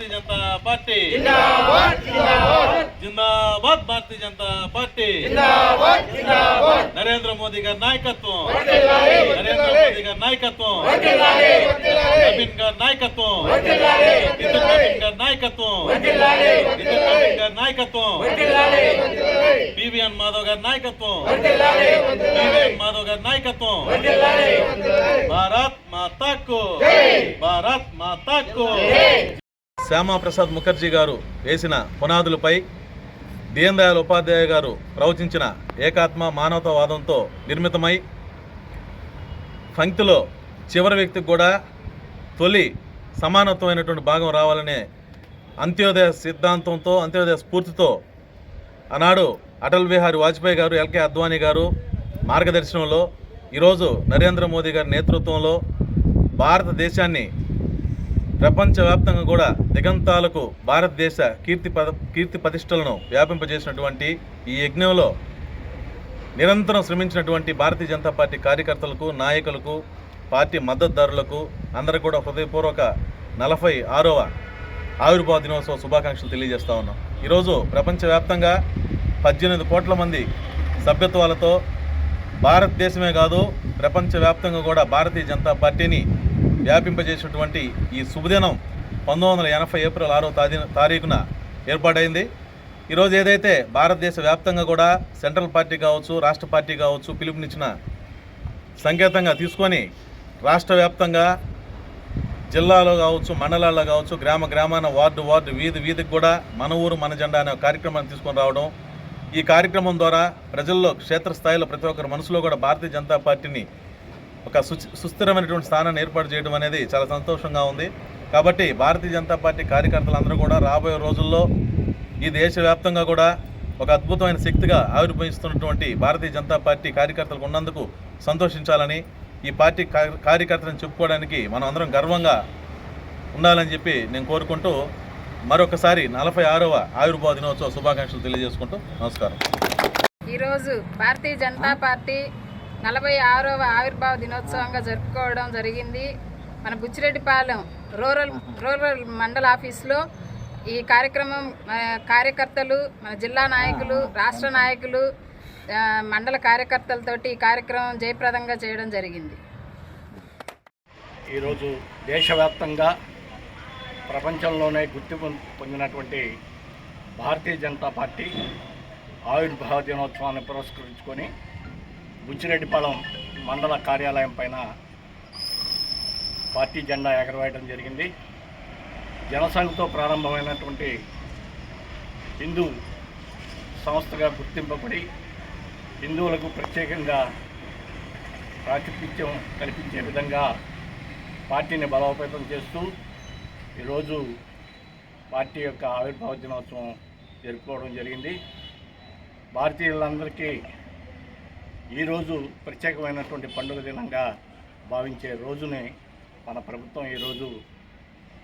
Bharatiya Janata party जिंदाबाद Bharatiya Janata party Narendra Modi गाరి నాయకత్వం नरेंद्र मोदी गाరి నాయకత్వం నవీన్ గారి నాయకత్వం నవీన్ గారి నాయకత్వం నవీన్ గారి నాయకత్వం పివిఎన్ మాధవ్ గారి నాయకత్వం పివిఎన్ మాధవ్ గారి నాయకత్వం భారత్ మాతా కో భారత్ మాతా కో శ్యామా ప్రసాద్ ముఖర్జీ గారు వేసిన పునాదులపై దీన్ దయాళ్ ఉపాధ్యాయ గారు ప్రవచించిన ఏకాత్మ మానవతావాదంతో నిర్మితమై పంక్తిలో చివరి వ్యక్తికి కూడా తొలి సమానత్వమైనటువంటి భాగం రావాలనే అంత్యోదయ సిద్ధాంతంతో అంత్యోదయ స్ఫూర్తితో ఆనాడు అటల్ బిహారీ వాజ్పేయి గారు ఎల్కే అద్వానీ గారు మార్గదర్శనంలో ఈరోజు నరేంద్ర మోదీ గారి నేతృత్వంలో భారతదేశాన్ని ప్రపంచవ్యాప్తంగా కూడా దిగంతాలకు భారతదేశ కీర్తి ప్రతిష్టలను వ్యాపింపజేసినటువంటి ఈ యజ్ఞంలో నిరంతరం శ్రమించినటువంటి భారతీయ జనతా పార్టీ కార్యకర్తలకు నాయకులకు పార్టీ మద్దతుదారులకు అందరికీ కూడా హృదయపూర్వక 46వ ఆవిర్భావ దినోత్సవ శుభాకాంక్షలు తెలియజేస్తా ఉన్నాం. ఈరోజు ప్రపంచవ్యాప్తంగా 18 కోట్ల మంది సభ్యత్వాలతో భారతదేశమే కాదు ప్రపంచవ్యాప్తంగా కూడా భారతీయ జనతా పార్టీని వ్యాపింపజేసినటువంటి ఈ శుభదినం 1980 ఏప్రిల్ 6వ తారీఖున ఏర్పాటైంది. ఈరోజు ఏదైతే భారతదేశ వ్యాప్తంగా కూడా సెంట్రల్ పార్టీ కావచ్చు రాష్ట్ర పార్టీ కావచ్చు పిలుపునిచ్చిన సంకేతంగా తీసుకొని రాష్ట్ర వ్యాప్తంగా జిల్లాలో కావచ్చు మండలాల్లో కావచ్చు గ్రామాన వార్డు వీధికి కూడా మన ఊరు మన జెండా అనే కార్యక్రమాన్ని తీసుకొని రావడం, ఈ కార్యక్రమం ద్వారా ప్రజల్లో క్షేత్రస్థాయిలో ప్రతి ఒక్కరి మనసులో కూడా భారతీయ జనతా పార్టీని ఒక సుస్థిరమైనటువంటి స్థానాన్ని ఏర్పాటు చేయడం అనేది చాలా సంతోషంగా ఉంది. కాబట్టి భారతీయ జనతా పార్టీ కార్యకర్తలందరూ కూడా రాబోయే రోజుల్లో ఈ దేశవ్యాప్తంగా కూడా ఒక అద్భుతమైన శక్తిగా ఆవిర్భవిస్తున్నటువంటి భారతీయ జనతా పార్టీ కార్యకర్తలకు ఉన్నందుకు సంతోషించాలని, ఈ పార్టీ కార్యకర్తలను చెప్పుకోవడానికి మనం అందరం గర్వంగా ఉండాలని చెప్పి నేను కోరుకుంటూ మరొకసారి 46వ ఆవిర్భావ దినోత్సవ శుభాకాంక్షలు తెలియజేసుకుంటూ నమస్కారం. ఈరోజు భారతీయ జనతా పార్టీ 46వ ఆవిర్భావ దినోత్సవంగా జరుపుకోవడం జరిగింది. మన బుచ్చిరెడ్డిపాలెం రూరల్ మండల ఆఫీస్లో ఈ కార్యక్రమం కార్యకర్తలు, మన జిల్లా నాయకులు, రాష్ట్ర నాయకులు, మండల కార్యకర్తలతోటి ఈ కార్యక్రమం జయప్రదంగా చేయడం జరిగింది. ఈరోజు దేశవ్యాప్తంగా ప్రపంచంలోనే గుర్తింపు పొందినటువంటి భారతీయ జనతా పార్టీ ఆవిర్భావ దినోత్సవాన్ని పురస్కరించుకొని బుచ్చిరెడ్డిపాలెం మండల కార్యాలయం పైన పార్టీ జెండా ఎగరవేయడం జరిగింది. జనసంఘతో ప్రారంభమైనటువంటి హిందూ సంస్థగా గుర్తింపబడి హిందువులకు ప్రత్యేకంగా ప్రాతినిధ్యం కల్పించే విధంగా పార్టీని బలోపేతం చేస్తూ ఈరోజు పార్టీ యొక్క ఆవిర్భావ దినోత్సవం జరుపుకోవడం జరిగింది. భారతీయులందరికీ ఈరోజు ప్రత్యేకమైనటువంటి పండుగ దినంగా భావించే రోజుని మన ప్రభుత్వం ఈరోజు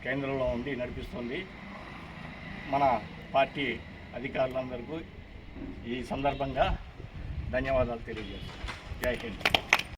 కేంద్రంలో ఉండి నడిపిస్తుంది. మన పార్టీ అధికారులందరికీ ఈ సందర్భంగా ధన్యవాదాలు తెలియజేస్తున్నాను. జై హింద్.